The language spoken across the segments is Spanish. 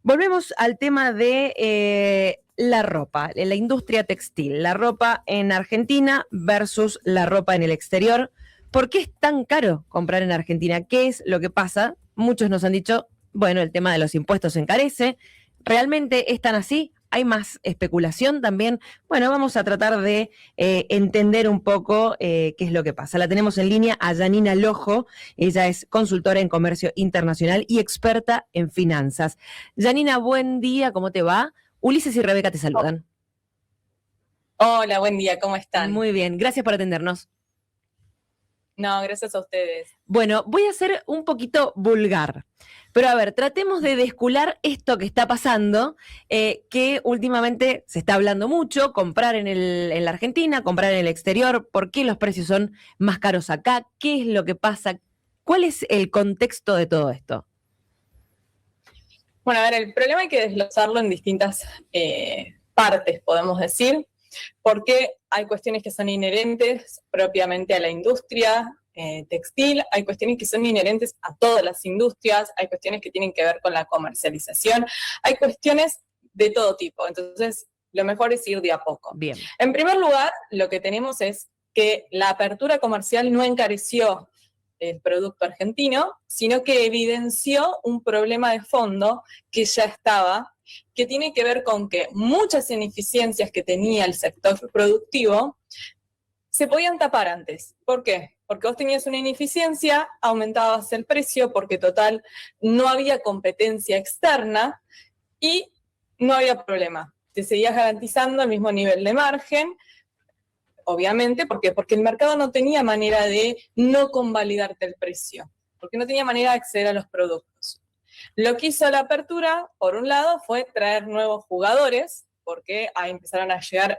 Volvemos al tema de la ropa, la industria textil, la ropa en Argentina versus la ropa en el exterior. ¿Por qué es tan caro comprar en Argentina? ¿Qué es lo que pasa? Muchos nos han dicho, bueno, el tema de los impuestos encarece. ¿Realmente es tan así? ¿Hay más especulación también? Bueno, vamos a tratar de entender un poco qué es lo que pasa. La tenemos en línea a Janina Lojo. Ella es consultora en comercio internacional y experta en finanzas. Janina, buen día, ¿cómo te va? Ulises y Rebeca te saludan. Hola, buen día, ¿cómo están? Muy bien, gracias por atendernos. No, gracias a ustedes. Bueno, voy a ser un poquito vulgar, pero a ver, tratemos de descular esto que está pasando, que últimamente se está hablando mucho, comprar en la Argentina, comprar en el exterior, ¿por qué los precios son más caros acá? ¿Qué es lo que pasa? ¿Cuál es el contexto de todo esto? Bueno, a ver, el problema hay que desglosarlo en distintas partes, podemos decir, porque hay cuestiones que son inherentes propiamente a la industria textil, hay cuestiones que son inherentes a todas las industrias, hay cuestiones que tienen que ver con la comercialización, hay cuestiones de todo tipo. Entonces, lo mejor es ir de a poco. Bien. En primer lugar, lo que tenemos es que la apertura comercial no encareció el producto argentino, sino que evidenció un problema de fondo que ya estaba, que tiene que ver con que muchas ineficiencias que tenía el sector productivo se podían tapar antes. ¿Por qué? Porque vos tenías una ineficiencia, aumentabas el precio, porque total no había competencia externa y no había problema. Te seguías garantizando el mismo nivel de margen, obviamente, porque el mercado no tenía manera de no convalidarte el precio, porque no tenía manera de acceder a los productos. Lo que hizo la apertura, por un lado, fue traer nuevos jugadores, porque ahí empezaron a llegar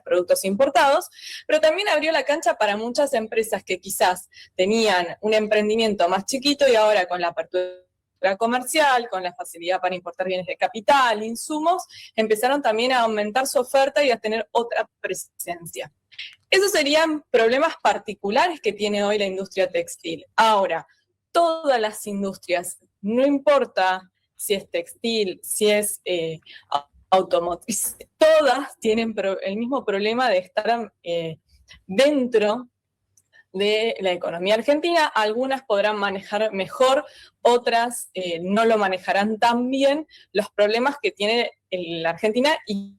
productos importados, pero también abrió la cancha para muchas empresas que quizás tenían un emprendimiento más chiquito y ahora con la apertura comercial, con la facilidad para importar bienes de capital, insumos, empezaron también a aumentar su oferta y a tener otra presencia. Esos serían problemas particulares que tiene hoy la industria textil. Ahora, todas las industrias, no importa si es textil, si es automotriz, todas tienen el mismo problema de estar dentro de la economía argentina. Algunas podrán manejar mejor, otras no lo manejarán tan bien los problemas que tiene la Argentina y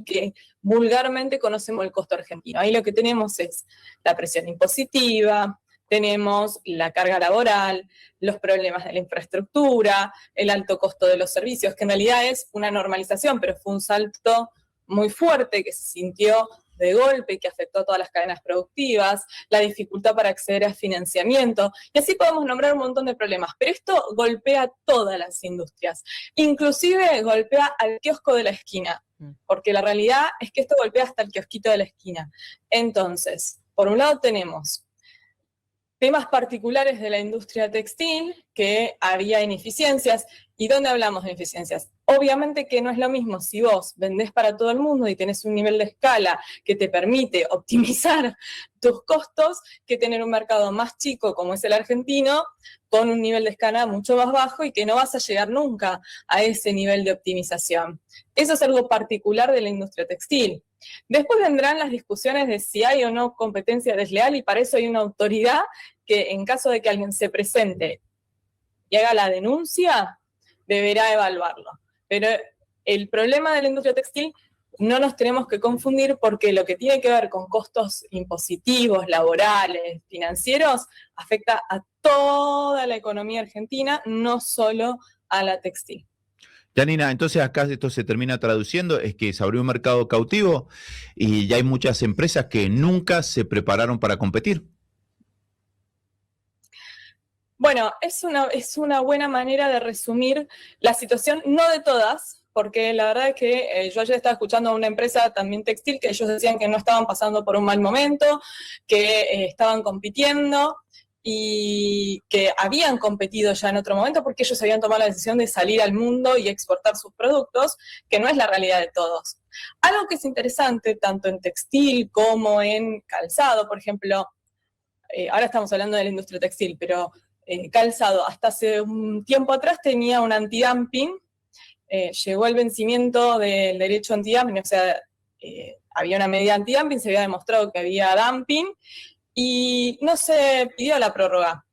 que vulgarmente conocemos el costo argentino. Ahí lo que tenemos es la presión impositiva, tenemos la carga laboral, los problemas de la infraestructura, el alto costo de los servicios, que en realidad es una normalización, pero fue un salto muy fuerte que se sintió de golpe y que afectó a todas las cadenas productivas, la dificultad para acceder a financiamiento, y así podemos nombrar un montón de problemas. Pero esto golpea a todas las industrias, inclusive golpea al kiosco de la esquina, porque la realidad es que esto golpea hasta el kiosquito de la esquina. Entonces, por un lado tenemos temas particulares de la industria textil, que había ineficiencias. ¿Y dónde hablamos de ineficiencias? Obviamente que no es lo mismo si vos vendés para todo el mundo y tenés un nivel de escala que te permite optimizar tus costos, que tener un mercado más chico como es el argentino, con un nivel de escala mucho más bajo y que no vas a llegar nunca a ese nivel de optimización. Eso es algo particular de la industria textil. Después vendrán las discusiones de si hay o no competencia desleal, y para eso hay una autoridad que, en caso de que alguien se presente y haga la denuncia, deberá evaluarlo. Pero el problema de la industria textil no nos tenemos que confundir, porque lo que tiene que ver con costos impositivos, laborales, financieros, afecta a toda la economía argentina, no solo a la textil. Janina, entonces acá esto se termina traduciendo, es que se abrió un mercado cautivo y ya hay muchas empresas que nunca se prepararon para competir. Bueno, es una buena manera de resumir la situación, no de todas, porque la verdad es que yo ayer estaba escuchando a una empresa también textil que ellos decían que no estaban pasando por un mal momento, que estaban compitiendo y que habían competido ya en otro momento porque ellos habían tomado la decisión de salir al mundo y exportar sus productos, que no es la realidad de todos. Algo que es interesante, tanto en textil como en calzado, por ejemplo, ahora estamos hablando de la industria textil, pero calzado hasta hace un tiempo atrás tenía un antidumping, llegó el vencimiento del derecho antidumping, o sea, había una medida antidumping, se había demostrado que había dumping y no se pidió la prórroga.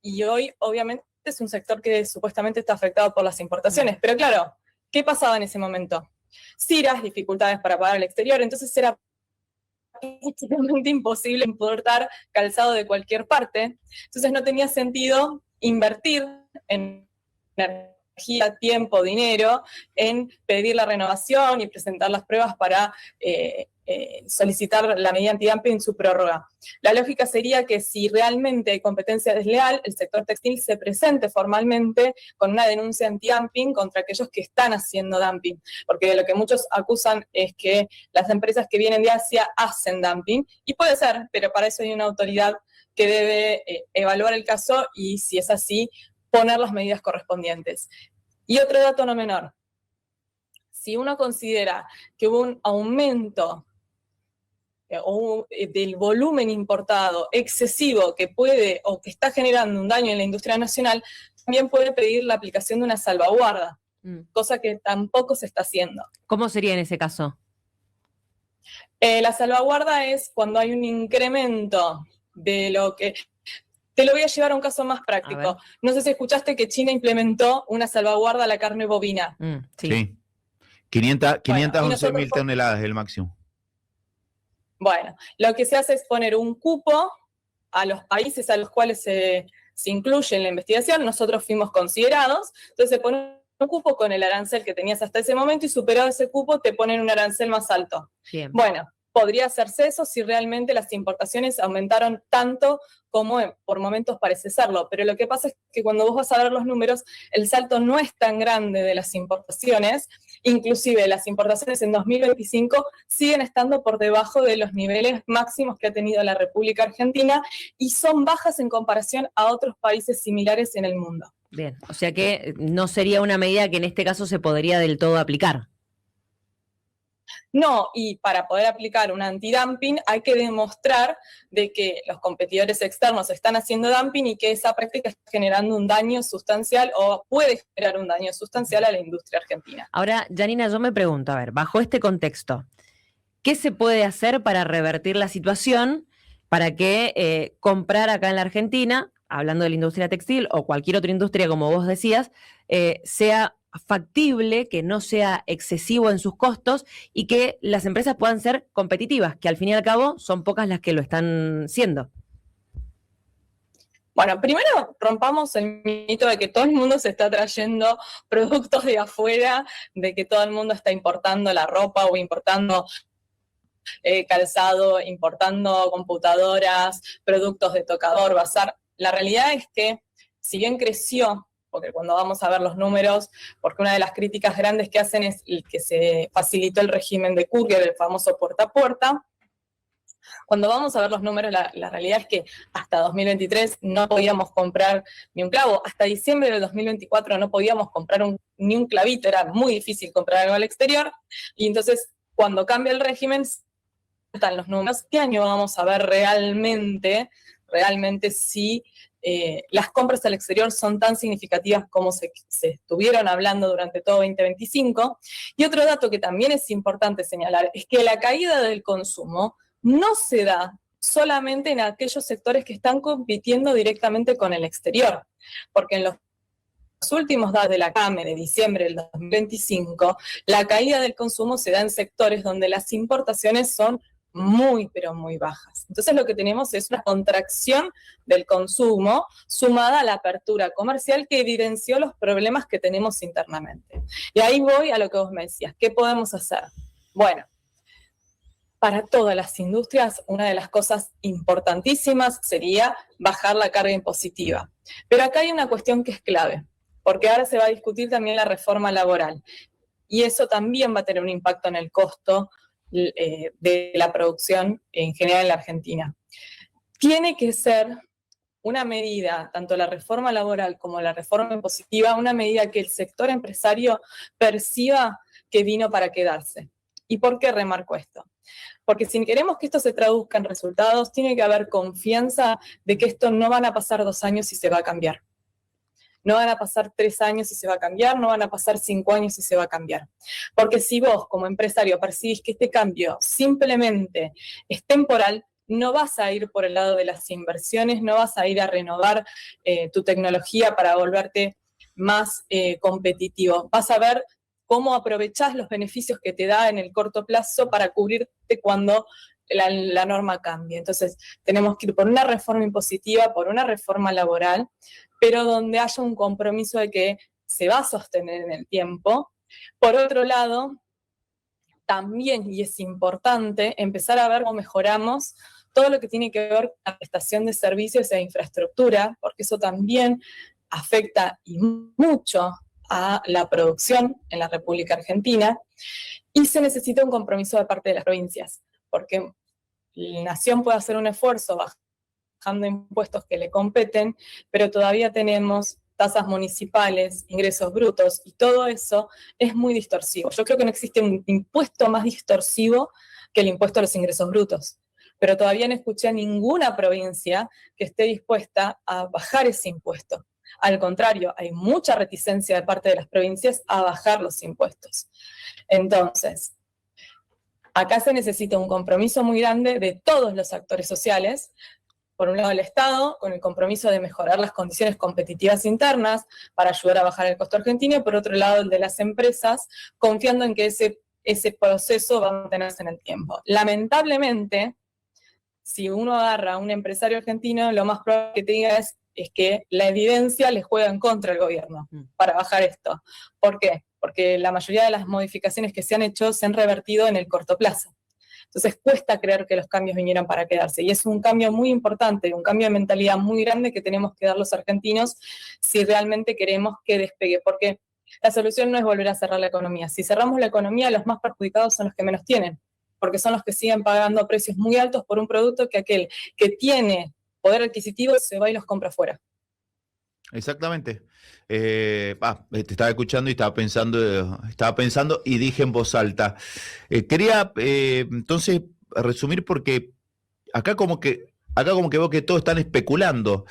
Y hoy, obviamente, es un sector que supuestamente está afectado por las importaciones. Pero claro, ¿qué pasaba en ese momento? CIRAS, dificultades para pagar al exterior, entonces era prácticamente imposible importar calzado de cualquier parte. Entonces no tenía sentido invertir en energía, tiempo, dinero, en pedir la renovación y presentar las pruebas para solicitar la medida antidumping en su prórroga. La lógica sería que si realmente hay competencia desleal, el sector textil se presente formalmente con una denuncia antidumping contra aquellos que están haciendo dumping, porque lo que muchos acusan es que las empresas que vienen de Asia hacen dumping, y puede ser, pero para eso hay una autoridad que debe evaluar el caso y, si es así, poner las medidas correspondientes. Y otro dato no menor, si uno considera que hubo un aumento del volumen importado excesivo que puede o que está generando un daño en la industria nacional, también puede pedir la aplicación de una salvaguarda, cosa que tampoco se está haciendo. ¿Cómo sería en ese caso? La salvaguarda es cuando hay un incremento de lo que... Te lo voy a llevar a un caso más práctico. No sé si escuchaste que China implementó una salvaguarda a la carne bovina. Sí. 511.000 toneladas es el máximo. Bueno, lo que se hace es poner un cupo a los países a los cuales se incluye en la investigación. Nosotros fuimos considerados, entonces se pone un cupo con el arancel que tenías hasta ese momento y superado ese cupo te ponen un arancel más alto. Bien. Bueno, podría hacerse eso si realmente las importaciones aumentaron tanto como por momentos parece serlo, pero lo que pasa es que cuando vos vas a ver los números, el salto no es tan grande de las importaciones, inclusive las importaciones en 2025 siguen estando por debajo de los niveles máximos que ha tenido la República Argentina y son bajas en comparación a otros países similares en el mundo. Bien, o sea que no sería una medida que en este caso se podría del todo aplicar. No, y para poder aplicar un antidumping hay que demostrar de que los competidores externos están haciendo dumping y que esa práctica está generando un daño sustancial o puede generar un daño sustancial a la industria argentina. Ahora, Janina, yo me pregunto, a ver, bajo este contexto, ¿qué se puede hacer para revertir la situación para que comprar acá en la Argentina, hablando de la industria textil o cualquier otra industria, como vos decías, sea factible, que no sea excesivo en sus costos y que las empresas puedan ser competitivas, que al fin y al cabo son pocas las que lo están siendo? Bueno, primero rompamos el mito de que todo el mundo se está trayendo productos de afuera, de que todo el mundo está importando la ropa o importando calzado, importando computadoras, productos de tocador, bazar. La realidad es que, si bien creció, porque cuando vamos a ver los números, porque una de las críticas grandes que hacen es el que se facilitó el régimen de courier, el famoso puerta a puerta. Cuando vamos a ver los números, la realidad es que hasta 2023 no podíamos comprar ni un clavo. Hasta diciembre del 2024 no podíamos comprar ni un clavito, era muy difícil comprar algo al exterior. Y entonces, cuando cambia el régimen, están los números. Este año vamos a ver realmente si las compras al exterior son tan significativas como se estuvieron hablando durante todo 2025. Y otro dato que también es importante señalar es que la caída del consumo no se da solamente en aquellos sectores que están compitiendo directamente con el exterior, porque en los últimos datos de la CAME de diciembre del 2025, la caída del consumo se da en sectores donde las importaciones son muy, pero muy bajas. Entonces lo que tenemos es una contracción del consumo sumada a la apertura comercial que evidenció los problemas que tenemos internamente. Y ahí voy a lo que vos me decías, ¿qué podemos hacer? Bueno, para todas las industrias, una de las cosas importantísimas sería bajar la carga impositiva. Pero acá hay una cuestión que es clave, porque ahora se va a discutir también la reforma laboral. Y eso también va a tener un impacto en el costo de la producción en general en la Argentina. Tiene que ser una medida, tanto la reforma laboral como la reforma impositiva, una medida que el sector empresario perciba que vino para quedarse. ¿Y por qué remarco esto? Porque si queremos que esto se traduzca en resultados, tiene que haber confianza de que esto no van a pasar 2 años y se va a cambiar. No van a pasar 3 años y se va a cambiar, no van a pasar 5 años y se va a cambiar. Porque si vos como empresario percibís que este cambio simplemente es temporal, no vas a ir por el lado de las inversiones, no vas a ir a renovar tu tecnología para volverte más competitivo. Vas a ver cómo aprovechás los beneficios que te da en el corto plazo para cubrirte cuando la norma cambie. Entonces, tenemos que ir por una reforma impositiva, por una reforma laboral, pero donde haya un compromiso de que se va a sostener en el tiempo. Por otro lado, también, y es importante, empezar a ver cómo mejoramos todo lo que tiene que ver con la prestación de servicios e infraestructura, porque eso también afecta y mucho a la producción en la República Argentina, y se necesita un compromiso de parte de las provincias, porque la nación puede hacer un esfuerzo bajando impuestos que le competen, pero todavía tenemos tasas municipales, ingresos brutos, y todo eso es muy distorsivo. Yo creo que no existe un impuesto más distorsivo que el impuesto a los ingresos brutos, pero todavía no escuché a ninguna provincia que esté dispuesta a bajar ese impuesto. Al contrario, hay mucha reticencia de parte de las provincias a bajar los impuestos. Entonces, acá se necesita un compromiso muy grande de todos los actores sociales. Por un lado el Estado, con el compromiso de mejorar las condiciones competitivas internas para ayudar a bajar el costo argentino, y por otro lado el de las empresas, confiando en que ese proceso va a mantenerse en el tiempo. Lamentablemente, si uno agarra a un empresario argentino, lo más probable que te diga es que la evidencia le juega en contra al gobierno para bajar esto. ¿Por qué? Porque la mayoría de las modificaciones que se han hecho se han revertido en el corto plazo. Entonces cuesta creer que los cambios vinieran para quedarse, y es un cambio muy importante, un cambio de mentalidad muy grande que tenemos que dar los argentinos si realmente queremos que despegue, porque la solución no es volver a cerrar la economía. Si cerramos la economía, los más perjudicados son los que menos tienen, porque son los que siguen pagando precios muy altos por un producto que aquel que tiene poder adquisitivo se va y los compra afuera. Exactamente. Te estaba escuchando y estaba pensando y dije en voz alta. Quería entonces resumir porque acá como que veo que todos están especulando.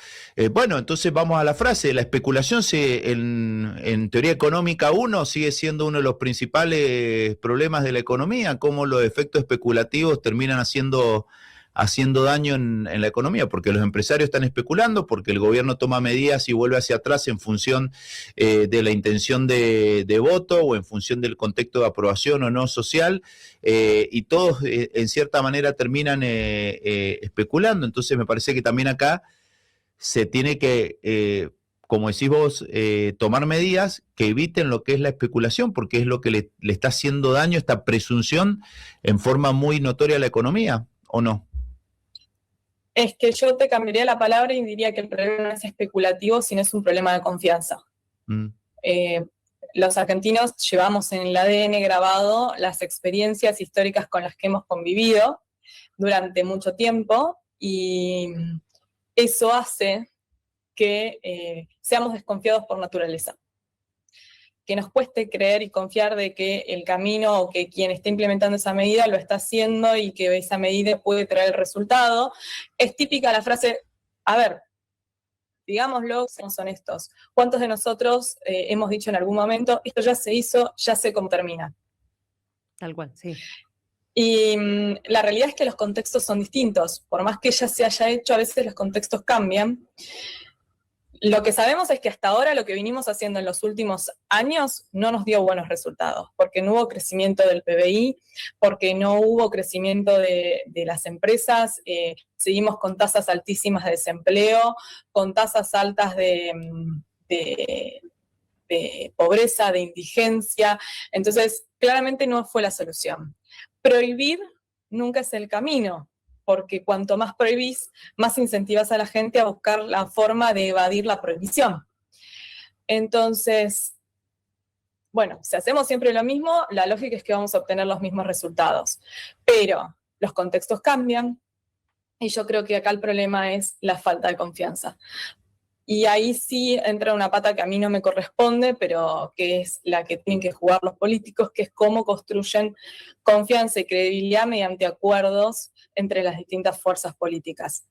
Bueno, entonces vamos a la frase. La especulación en teoría económica 1 sigue siendo uno de los principales problemas de la economía, cómo los efectos especulativos terminan haciendo daño en la economía, porque los empresarios están especulando, porque el gobierno toma medidas y vuelve hacia atrás en función de la intención de voto o en función del contexto de aprobación o no social, y todos en cierta manera terminan especulando. Entonces me parece que también acá se tiene que, como decís vos, tomar medidas que eviten lo que es la especulación, porque es lo que le está haciendo daño esta presunción en forma muy notoria a la economía, ¿o no? Es que yo te cambiaría la palabra y diría que el problema no es especulativo, sino es un problema de confianza. Los argentinos llevamos en el ADN grabado las experiencias históricas con las que hemos convivido durante mucho tiempo, y eso hace que seamos desconfiados por naturaleza. Que nos cueste creer y confiar de que el camino o que quien está implementando esa medida lo está haciendo y que esa medida puede traer el resultado. Es típica la frase, a ver, digámoslo, seamos honestos, ¿cuántos de nosotros hemos dicho en algún momento, esto ya se hizo, ya sé cómo termina? Tal cual, sí. Y la realidad es que los contextos son distintos. Por más que ya se haya hecho, a veces los contextos cambian. Lo que sabemos es que hasta ahora lo que vinimos haciendo en los últimos años no nos dio buenos resultados, porque no hubo crecimiento del PBI, porque no hubo crecimiento de las empresas, seguimos con tasas altísimas de desempleo, con tasas altas de pobreza, de indigencia. Entonces, claramente no fue la solución. Prohibir nunca es el camino, porque cuanto más prohibís, más incentivas a la gente a buscar la forma de evadir la prohibición. Entonces, bueno, si hacemos siempre lo mismo, la lógica es que vamos a obtener los mismos resultados. Pero los contextos cambian, y yo creo que acá el problema es la falta de confianza. Y ahí sí entra una pata que a mí no me corresponde, pero que es la que tienen que jugar los políticos, que es cómo construyen confianza y credibilidad mediante acuerdos entre las distintas fuerzas políticas.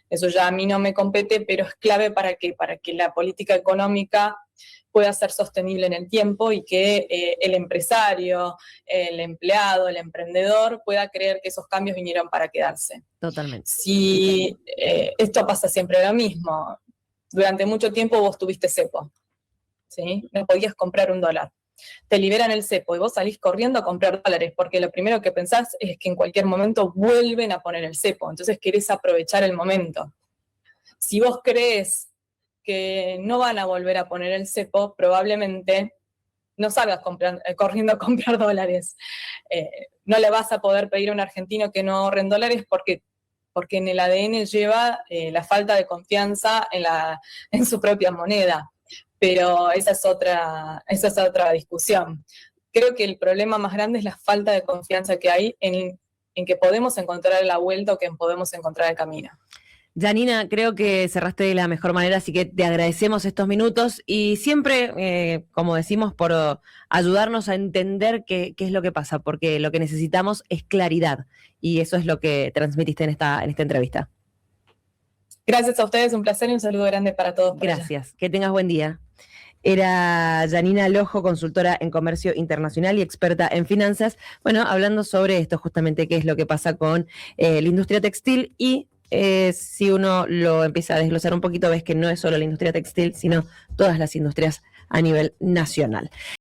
Eso ya a mí no me compete, pero es clave para que la política económica pueda ser sostenible en el tiempo y que el empresario, el empleado, el emprendedor pueda creer que esos cambios vinieron para quedarse. Totalmente. Si esto pasa siempre lo mismo. Durante mucho tiempo vos tuviste cepo, ¿sí? No podías comprar $1. Te liberan el cepo y vos salís corriendo a comprar dólares, porque lo primero que pensás es que en cualquier momento vuelven a poner el cepo, entonces querés aprovechar el momento. Si vos crees que no van a volver a poner el cepo, probablemente no salgas corriendo a comprar dólares. No le vas a poder pedir a un argentino que no ahorre en dólares porque en el ADN lleva la falta de confianza en su propia moneda. Pero esa es otra discusión. Creo que el problema más grande es la falta de confianza que hay en que podemos encontrar la vuelta o que podemos encontrar el camino. Janina, creo que cerraste de la mejor manera, así que te agradecemos estos minutos y siempre, como decimos, por ayudarnos a entender qué es lo que pasa, porque lo que necesitamos es claridad y eso es lo que transmitiste en esta entrevista. Gracias a ustedes, un placer y un saludo grande para todos. Gracias, que tengas buen día. Era Janina Lojo, consultora en comercio internacional y experta en finanzas, bueno, hablando sobre esto justamente, qué es lo que pasa con la industria textil y si uno lo empieza a desglosar un poquito, ves que no es solo la industria textil, sino todas las industrias a nivel nacional.